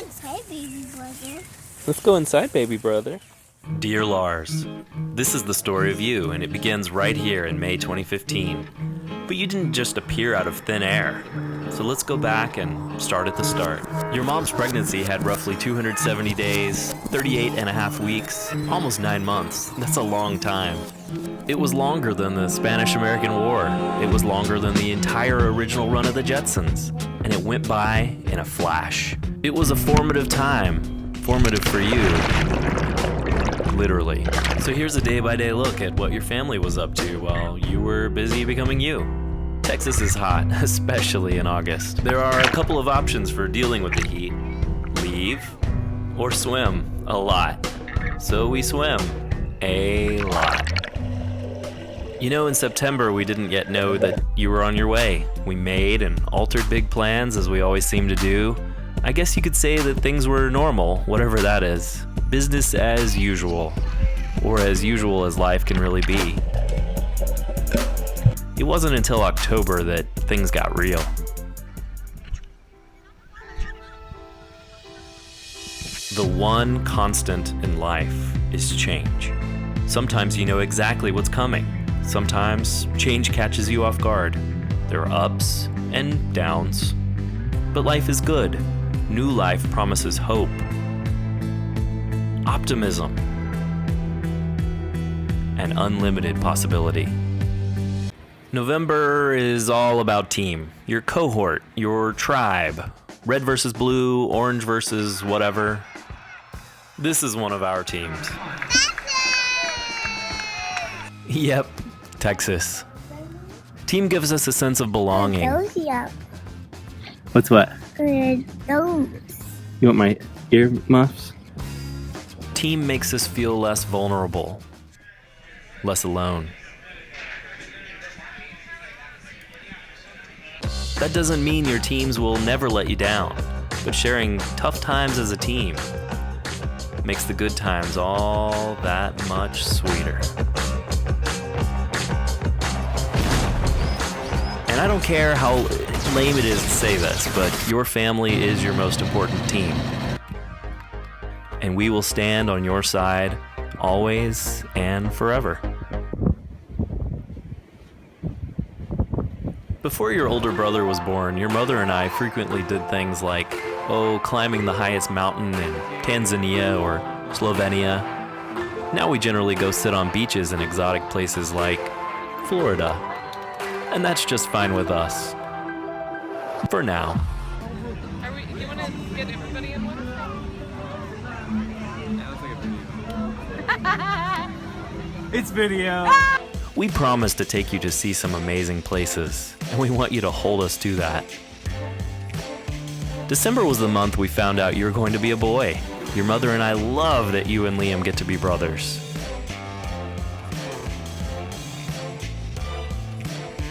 inside, baby brother. Let's go inside, baby brother. Dear Lars, this is the story of you, and it begins right here in May 2015. But you didn't just appear out of thin air. So let's go back and start at the start. Your mom's pregnancy had roughly 270 days, 38 and a half weeks, almost 9 months. That's a long time. It was longer than the Spanish-American War. It was longer than the entire original run of the Jetsons. And it went by in a flash. It was a formative time. Formative for you. Literally. So here's a day-by-day look at what your family was up to while you were busy becoming you. Texas is hot, especially in August. There are a couple of options for dealing with the heat. Leave or swim a lot. So we swim a lot. You know, in September, we didn't yet know that you were on your way. We made and altered big plans, as we always seem to do. I guess you could say that things were normal, whatever that is. Business as usual, or as usual as life can really be. It wasn't until October that things got real. The one constant in life is change. Sometimes you know exactly what's coming. Sometimes change catches you off guard. There are ups and downs. But life is good. New life promises hope, optimism, and unlimited possibility. November is all about team. Your cohort, your tribe. Red versus blue, orange versus whatever. This is one of our teams. Yep, Texas. Team gives us a sense of belonging. What's what? Those. You want my ear muffs? Team makes us feel less vulnerable, less alone. That doesn't mean your teams will never let you down, but sharing tough times as a team makes the good times all that much sweeter. And I don't care how lame it is to say this, but your family is your most important team. And we will stand on your side always and forever. Before your older brother was born, your mother and I frequently did things like, climbing the highest mountain in Tanzania or Slovenia. Now we generally go sit on beaches in exotic places like Florida. And that's just fine with us. For now. You want to get everybody in one? Yeah, that's like a video. It's video. We promise to take you to see some amazing places, and we want you to hold us to that. December was the month we found out you were going to be a boy. Your mother and I love that you and Liam get to be brothers.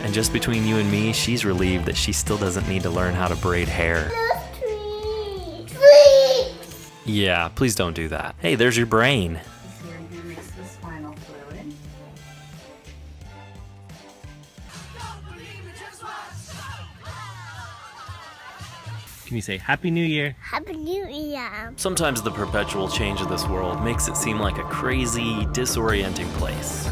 And just between you and me, she's relieved that she still doesn't need to learn how to braid hair. Yeah, please don't do that. Hey, there's your brain. Can you say Happy New Year? Happy New Year. Sometimes the perpetual change of this world makes it seem like a crazy, disorienting place.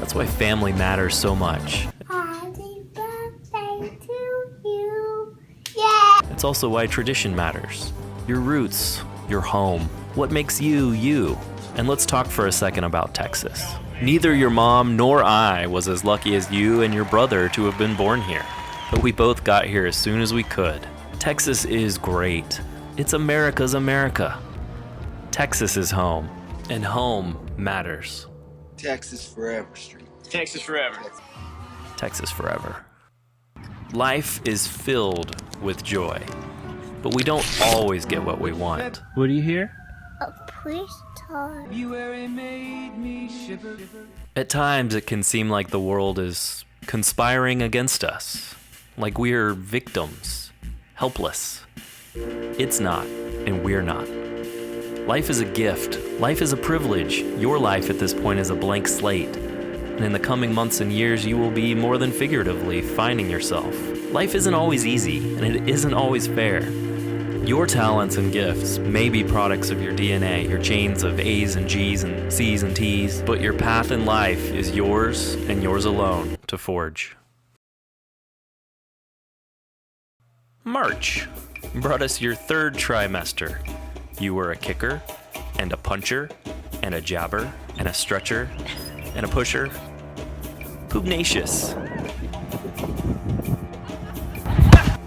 That's why family matters so much. Happy birthday to you. Yeah. It's also why tradition matters. Your roots, your home, what makes you, you. And let's talk for a second about Texas. Neither your mom nor I was as lucky as you and your brother to have been born here. But we both got here as soon as we could. Texas is great. It's America's America. Texas is home, and home matters. Texas forever, Street. Texas forever. Texas forever. Life is filled with joy, but we don't always get what we want. What do you hear? A priest Todd. At times, it can seem like the world is conspiring against us, like we're victims. Helpless. It's not, and we're not. Life is a gift. Life is a privilege. Your life at this point is a blank slate. And in the coming months and years, you will be more than figuratively finding yourself. Life isn't always easy, and it isn't always fair. Your talents and gifts may be products of your DNA, your chains of A's and G's and C's and T's, but your path in life is yours and yours alone to forge. March brought us your third trimester. You were a kicker, and a puncher, and a jabber, and a stretcher, and a pusher. Pugnacious.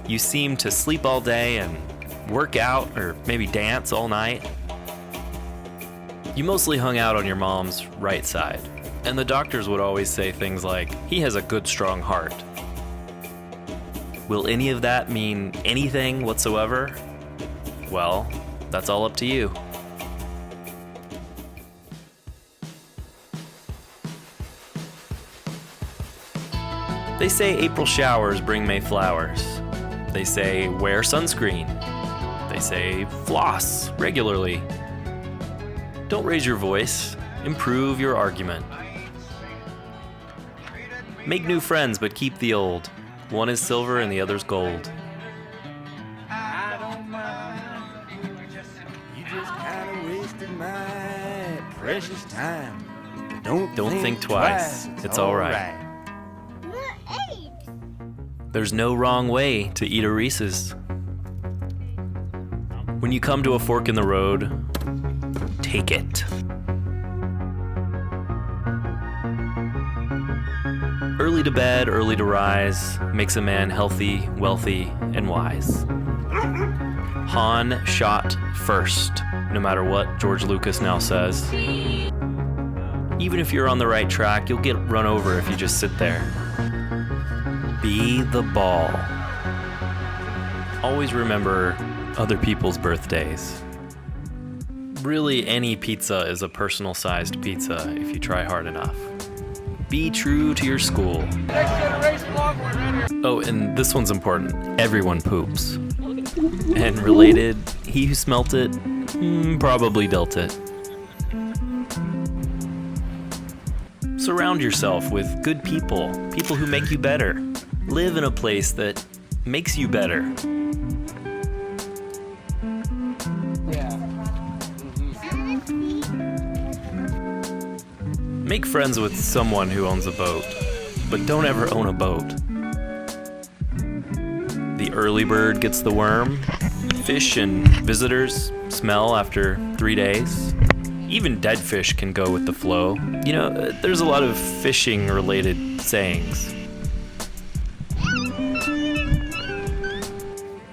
You seemed to sleep all day and work out or maybe dance all night. You mostly hung out on your mom's right side, and the doctors would always say things like, "He has a good, strong heart." Will any of that mean anything whatsoever? Well, that's all up to you. They say April showers bring May flowers. They say wear sunscreen. They say floss regularly. Don't raise your voice. Improve your argument. Make new friends, but keep the old. One is silver and the other's gold. I don't mind. You just kinda wasted my precious time. But Don't think twice. It's all right. There's no wrong way to eat a Reese's. When you come to a fork in the road, take it. Early to bed, early to rise makes a man healthy, wealthy, and wise. Han shot first, no matter what George Lucas now says. Even if you're on the right track, you'll get run over if you just sit there. Be the ball. Always remember other people's birthdays. Really, any pizza is a personal-sized pizza if you try hard enough. Be true to your school. Oh, and this one's important. Everyone poops. And related, he who smelt it, probably dealt it. Surround yourself with good people, people who make you better. Live in a place that makes you better. Make friends with someone who owns a boat, but don't ever own a boat. The early bird gets the worm. Fish and visitors smell after 3 days. Even dead fish can go with the flow. You know, there's a lot of fishing-related sayings.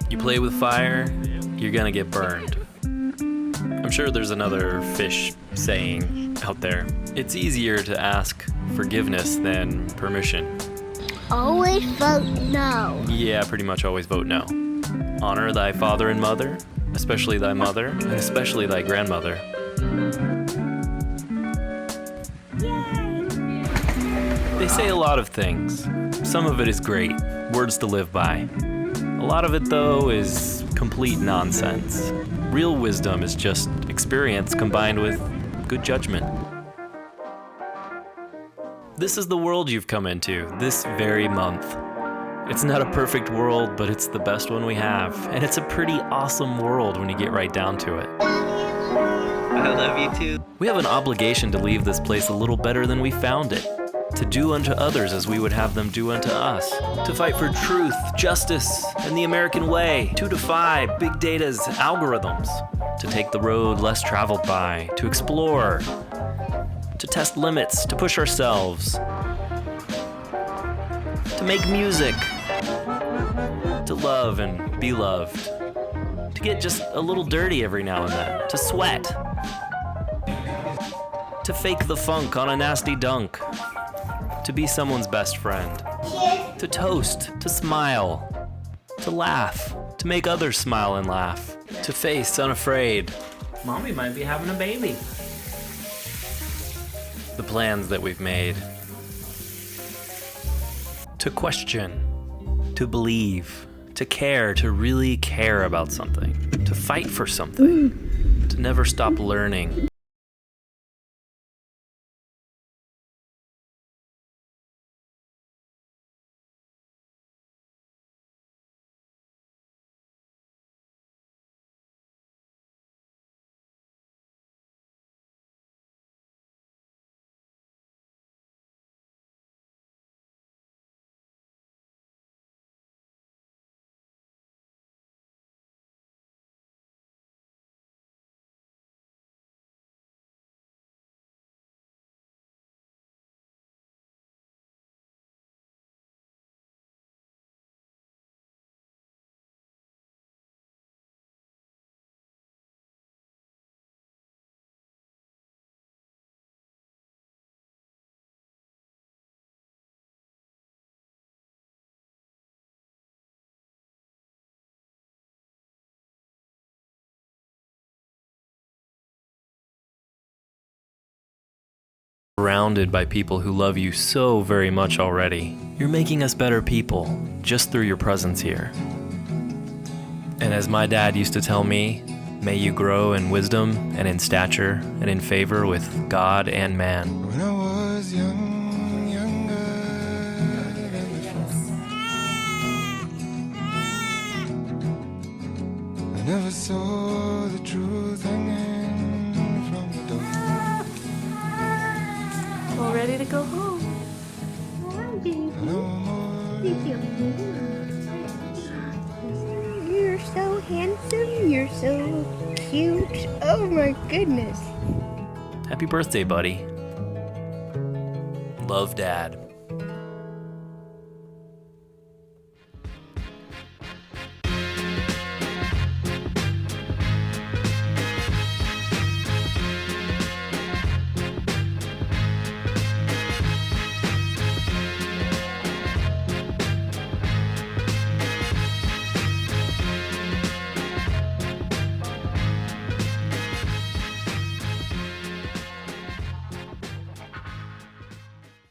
You play with fire, you're gonna get burned. I'm sure there's another fish saying out there. It's easier to ask forgiveness than permission. Always vote no. Yeah, pretty much always vote no. Honor thy father and mother, especially thy mother, and especially thy grandmother. They say a lot of things. Some of it is great, words to live by. A lot of it, though, is complete nonsense. Real wisdom is just experience combined with good judgment. This is the world you've come into, this very month. It's not a perfect world, but it's the best one we have. And it's a pretty awesome world when you get right down to it. I love you too. We have an obligation to leave this place a little better than we found it. To do unto others as we would have them do unto us. To fight for truth, justice, and the American way. To defy big data's algorithms. To take the road less traveled by. To explore. To test limits. To push ourselves. To make music. To love and be loved. To get just a little dirty every now and then. To sweat. To fake the funk on a nasty dunk. To be someone's best friend. To toast, to smile, to laugh, to make others smile and laugh. To face unafraid. Mommy might be having a baby. The plans that we've made. To question, to believe, to care, to really care about something, to fight for something, to never stop learning. Surrounded by people who love you so very much already. You're making us better people just through your presence here. And as my dad used to tell me, may you grow in wisdom and in stature and in favor with God and man. When I was younger I never saw the truth hanging from the door. All ready to go home. You're so handsome. You're so cute. Oh my goodness. Happy birthday, buddy. Love, Dad.